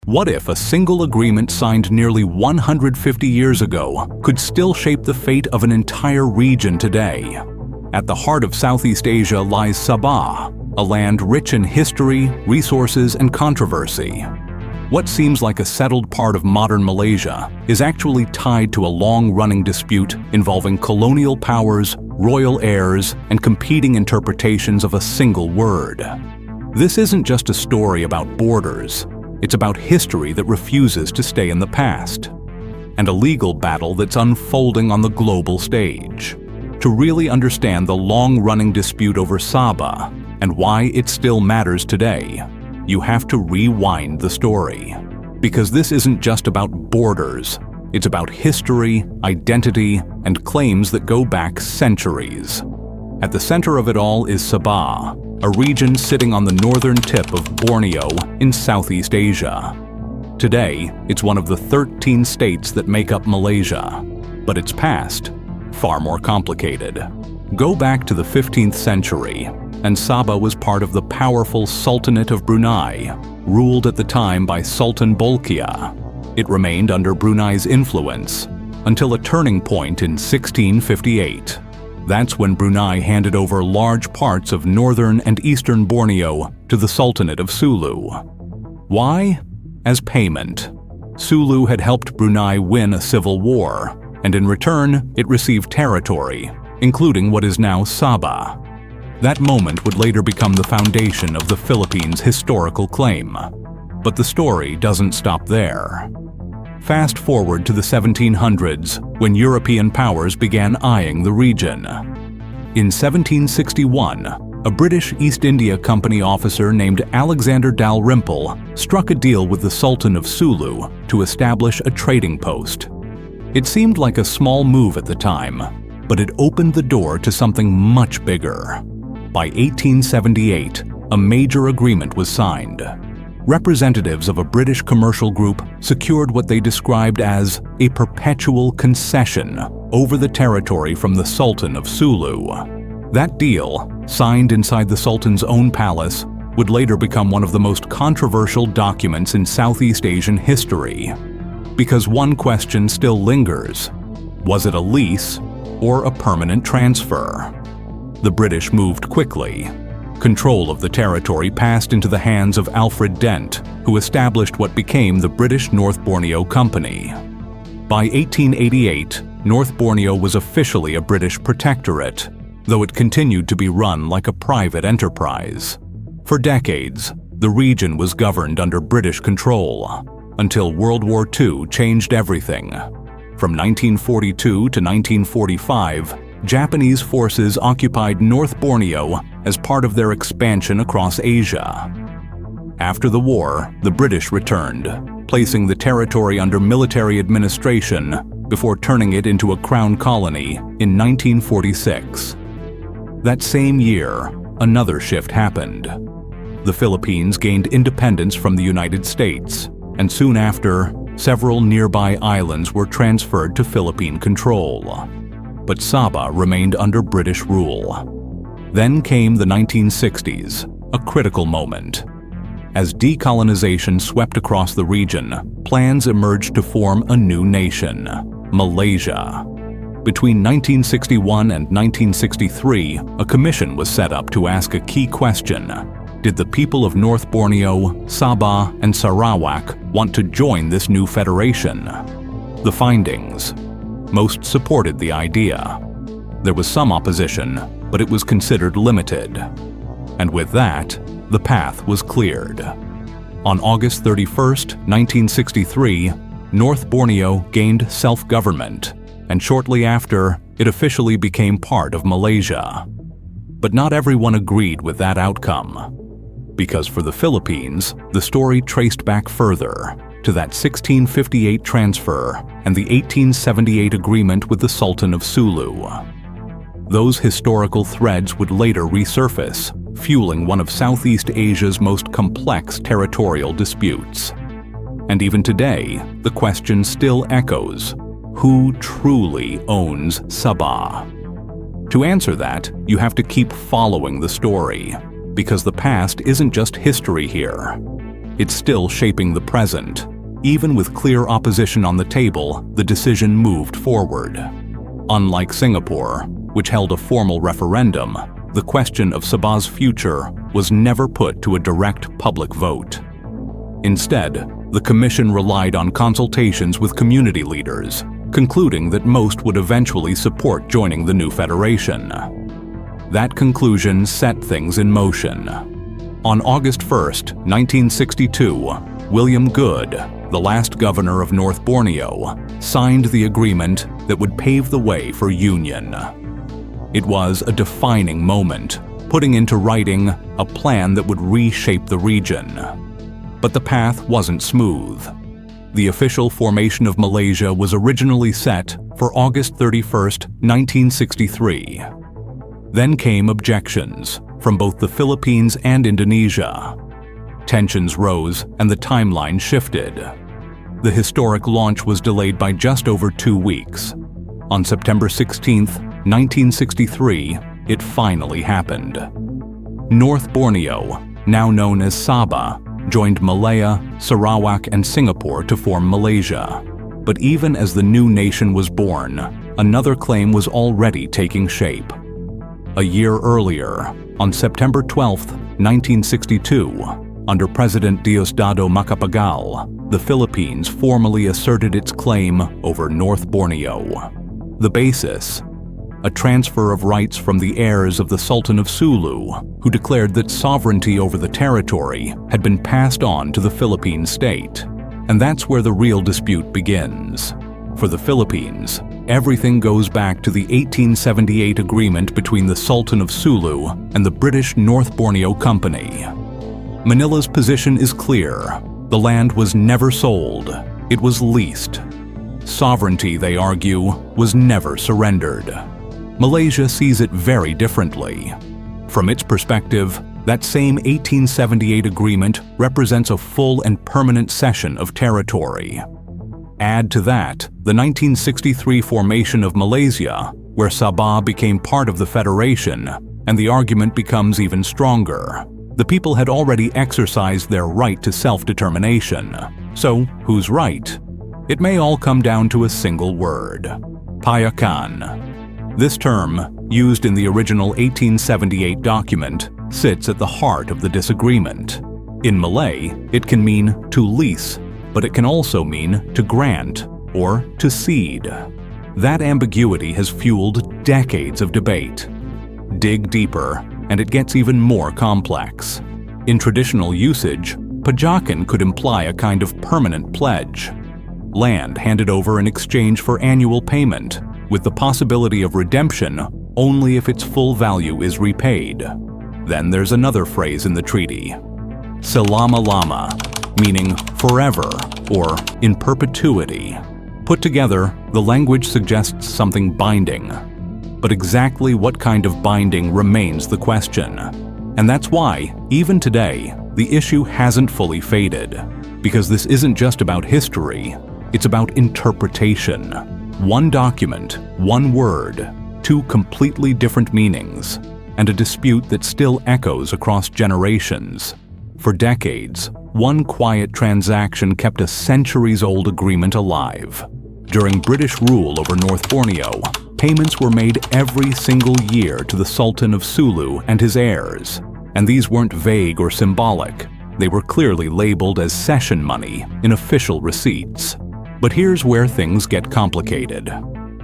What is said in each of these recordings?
What if a single agreement signed nearly 150 years ago could still shape the fate of an entire region today? At the heart of Southeast Asia lies Sabah, a land rich in history, resources, and controversy. What seems like a settled part of modern Malaysia is actually tied to a long-running dispute involving colonial powers, royal heirs, and competing interpretations of a single word. This isn't just a story about borders. It's about history that refuses to stay in the past, and a legal battle that's unfolding on the global stage. To really understand the long-running dispute over Sabah and why it still matters today, you have to rewind the story. Because this isn't just about borders, it's about history, identity, and claims that go back centuries. At the center of it all is Sabah, a region sitting on the northern tip of Borneo in Southeast Asia. Today, it's one of the 13 states that make up Malaysia, but its past, far more complicated. Go back to the 15th century, and Sabah was part of the powerful Sultanate of Brunei, ruled at the time by Sultan Bolkiah. It remained under Brunei's influence until a turning point in 1658. That's when Brunei handed over large parts of northern and eastern Borneo to the Sultanate of Sulu. Why? As payment. Sulu had helped Brunei win a civil war, and in return, it received territory, including what is now Sabah. That moment would later become the foundation of the Philippines' historical claim. But the story doesn't stop there. Fast forward to the 1700s, when European powers began eyeing the region. In 1761, a British East India Company officer named Alexander Dalrymple struck a deal with the Sultan of Sulu to establish a trading post. It seemed like a small move at the time, but it opened the door to something much bigger. By 1878, a major agreement was signed. Representatives of a British commercial group secured what they described as a perpetual concession over the territory from the Sultan of Sulu. That deal, signed inside the Sultan's own palace, would later become one of the most controversial documents in Southeast Asian history. Because one question still lingers: was it a lease or a permanent transfer? The British moved quickly. Control of the territory passed into the hands of Alfred Dent, who established what became the British North Borneo Company. By 1888, North Borneo was officially a British protectorate, though it continued to be run like a private enterprise. For decades, the region was governed under British control, until World War II changed everything. From 1942 to 1945, Japanese forces occupied North Borneo as part of their expansion across Asia. After the war, the British returned, placing the territory under military administration before turning it into a crown colony in 1946. That same year, another shift happened. The Philippines gained independence from the United States, and soon after, several nearby islands were transferred to Philippine control. But Sabah remained under British rule. Then came the 1960s, a critical moment. As decolonization swept across the region, plans emerged to form a new nation, Malaysia. Between 1961 and 1963, a commission was set up to ask a key question: did the people of North Borneo, Sabah, and Sarawak want to join this new federation? The findings: most supported the idea. There was some opposition, but it was considered limited. And with that, the path was cleared. On August 31, 1963, North Borneo gained self-government, and shortly after, it officially became part of Malaysia. But not everyone agreed with that outcome. Because for the Philippines, the story traced back further, to that 1658 transfer and the 1878 agreement with the Sultan of Sulu. Those historical threads would later resurface, fueling one of Southeast Asia's most complex territorial disputes. And even today, the question still echoes: who truly owns Sabah? To answer that, you have to keep following the story, because the past isn't just history here. It's still shaping the present. Even with clear opposition on the table, the decision moved forward. Unlike Singapore, which held a formal referendum, the question of Sabah's future was never put to a direct public vote. Instead, the Commission relied on consultations with community leaders, concluding that most would eventually support joining the new federation. That conclusion set things in motion. On August 1, 1962, William Good, the last governor of North Borneo, signed the agreement that would pave the way for union. It was a defining moment, putting into writing a plan that would reshape the region. But the path wasn't smooth. The official formation of Malaysia was originally set for August 31, 1963. Then came objections from both the Philippines and Indonesia. Tensions rose and the timeline shifted. The historic launch was delayed by just over 2 weeks. On September 16, 1963, it finally happened. North Borneo, now known as Sabah, joined Malaya, Sarawak, and Singapore to form Malaysia. But even as the new nation was born, another claim was already taking shape. A year earlier, on September 12, 1962, under President Diosdado Macapagal, the Philippines formally asserted its claim over North Borneo. The basis: a transfer of rights from the heirs of the Sultan of Sulu, who declared that sovereignty over the territory had been passed on to the Philippine state. And that's where the real dispute begins. For the Philippines, everything goes back to the 1878 agreement between the Sultan of Sulu and the British North Borneo Company. Manila's position is clear. The land was never sold. It was leased. Sovereignty, they argue, was never surrendered. Malaysia sees it very differently. From its perspective, that same 1878 agreement represents a full and permanent cession of territory. Add to that the 1963 formation of Malaysia, where Sabah became part of the federation, and the argument becomes even stronger. The people had already exercised their right to self-determination. So, who's right? It may all come down to a single word: payakan. This term, used in the original 1878 document, sits at the heart of the disagreement. In Malay, it can mean to lease, but it can also mean to grant or to cede. That ambiguity has fueled decades of debate. Dig deeper, and it gets even more complex. In traditional usage, pajakan could imply a kind of permanent pledge. Land handed over in exchange for annual payment, with the possibility of redemption only if its full value is repaid. Then there's another phrase in the treaty, selama-lama, meaning forever or in perpetuity. Put together, the language suggests something binding. But exactly what kind of binding remains the question. And that's why, even today, the issue hasn't fully faded. Because this isn't just about history, it's about interpretation. One document, one word, two completely different meanings, and a dispute that still echoes across generations. For decades, one quiet transaction kept a centuries-old agreement alive. During British rule over North Borneo, payments were made every single year to the Sultan of Sulu and his heirs. And these weren't vague or symbolic. They were clearly labeled as cession money in official receipts. But here's where things get complicated.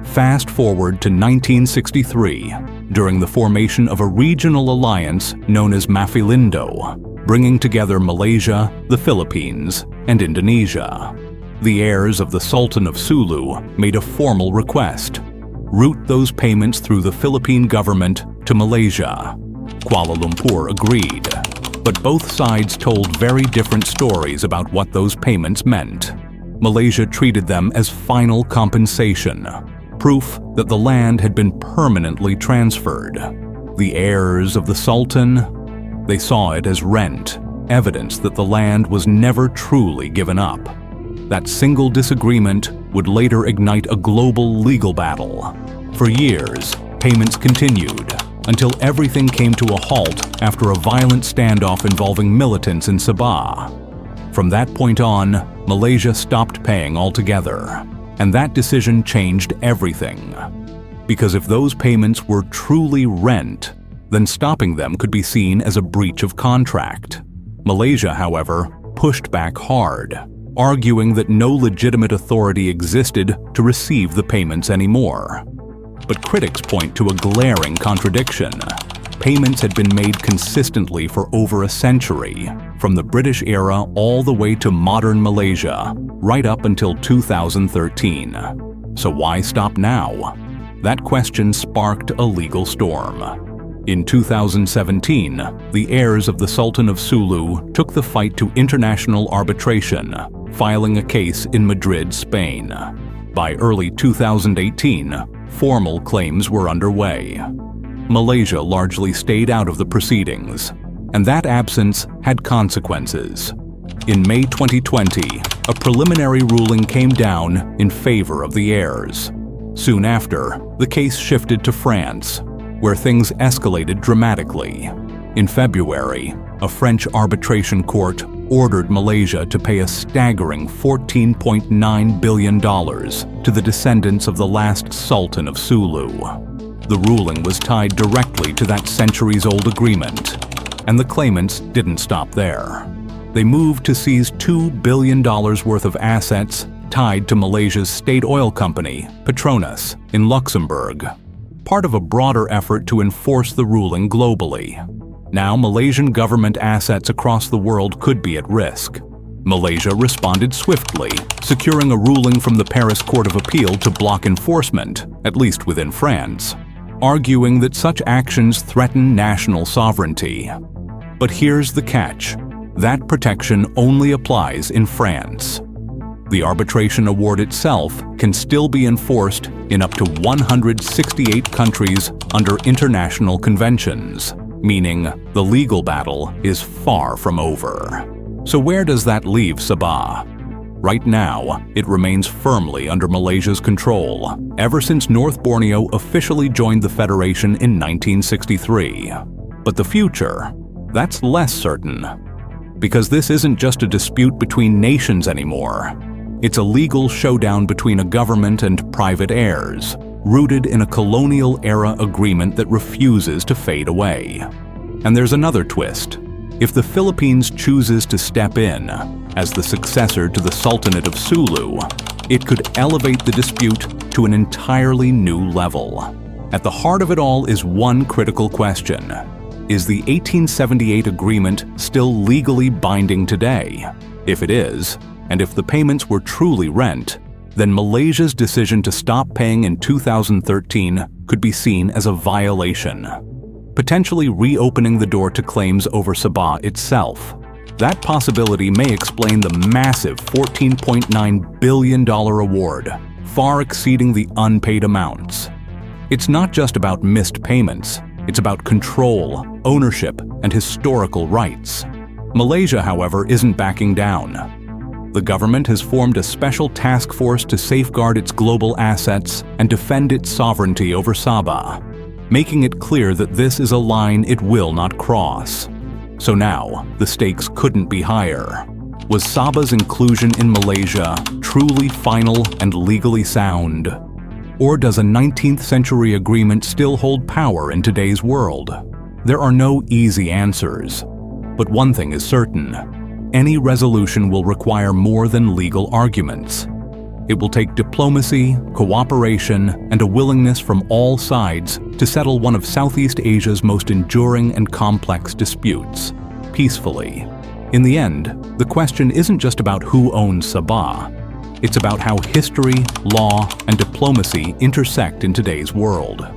Fast forward to 1963, during the formation of a regional alliance known as Mafilindo, bringing together Malaysia, the Philippines, and Indonesia. The heirs of the Sultan of Sulu made a formal request: route those payments through the Philippine government to Malaysia. Kuala Lumpur agreed, but both sides told very different stories about what those payments meant. Malaysia treated them as final compensation, proof that the land had been permanently transferred. The heirs of the Sultan, they saw it as rent, evidence that the land was never truly given up. That single disagreement would later ignite a global legal battle. For years, payments continued, until everything came to a halt after a violent standoff involving militants in Sabah. From that point on, Malaysia stopped paying altogether, and that decision changed everything. Because if those payments were truly rent, then stopping them could be seen as a breach of contract. Malaysia, however, pushed back hard, arguing that no legitimate authority existed to receive the payments anymore. But critics point to a glaring contradiction. Payments had been made consistently for over a century, from the British era all the way to modern Malaysia, right up until 2013. So why stop now? That question sparked a legal storm. In 2017, the heirs of the Sultan of Sulu took the fight to international arbitration, filing a case in Madrid, Spain. By early 2018, formal claims were underway. Malaysia largely stayed out of the proceedings, and that absence had consequences. In May 2020, a preliminary ruling came down in favor of the heirs. Soon after, the case shifted to France, where things escalated dramatically. In February, a French arbitration court ordered Malaysia to pay a staggering $14.9 billion to the descendants of the last Sultan of Sulu. The ruling was tied directly to that centuries-old agreement, and the claimants didn't stop there. They moved to seize $2 billion worth of assets tied to Malaysia's state oil company, Petronas, in Luxembourg, part of a broader effort to enforce the ruling globally. Now, Malaysian government assets across the world could be at risk. Malaysia responded swiftly, securing a ruling from the Paris Court of Appeal to block enforcement, at least within France, arguing that such actions threaten national sovereignty. But here's the catch: that protection only applies in France. The arbitration award itself can still be enforced in up to 168 countries under international conventions, meaning the legal battle is far from over. So where does that leave Sabah? Right now, it remains firmly under Malaysia's control, ever since North Borneo officially joined the Federation in 1963. But the future, that's less certain. Because this isn't just a dispute between nations anymore. It's a legal showdown between a government and private heirs, rooted in a colonial-era agreement that refuses to fade away. And there's another twist. If the Philippines chooses to step in as the successor to the Sultanate of Sulu, it could elevate the dispute to an entirely new level. At the heart of it all is one critical question. Is the 1878 agreement still legally binding today? If it is, and if the payments were truly rent, then Malaysia's decision to stop paying in 2013 could be seen as a violation, potentially reopening the door to claims over Sabah itself. That possibility may explain the massive $14.9 billion award, far exceeding the unpaid amounts. It's not just about missed payments, it's about control, ownership, and historical rights. Malaysia, however, isn't backing down. The government has formed a special task force to safeguard its global assets and defend its sovereignty over Sabah, making it clear that this is a line it will not cross. So now, the stakes couldn't be higher. Was Sabah's inclusion in Malaysia truly final and legally sound? Or does a 19th century agreement still hold power in today's world? There are no easy answers. But one thing is certain. Any resolution will require more than legal arguments. It will take diplomacy, cooperation, and a willingness from all sides to settle one of Southeast Asia's most enduring and complex disputes, peacefully. In the end, the question isn't just about who owns Sabah. It's about how history, law, and diplomacy intersect in today's world.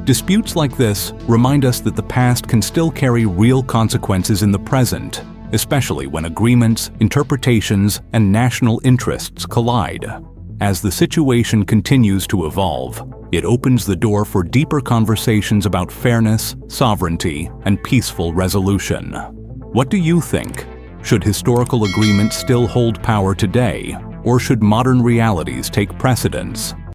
Disputes like this remind us that the past can still carry real consequences in the present, especially when agreements, interpretations, and national interests collide. As the situation continues to evolve, it opens the door for deeper conversations about fairness, sovereignty, and peaceful resolution. What do you think? Should historical agreements still hold power today, or should modern realities take precedence?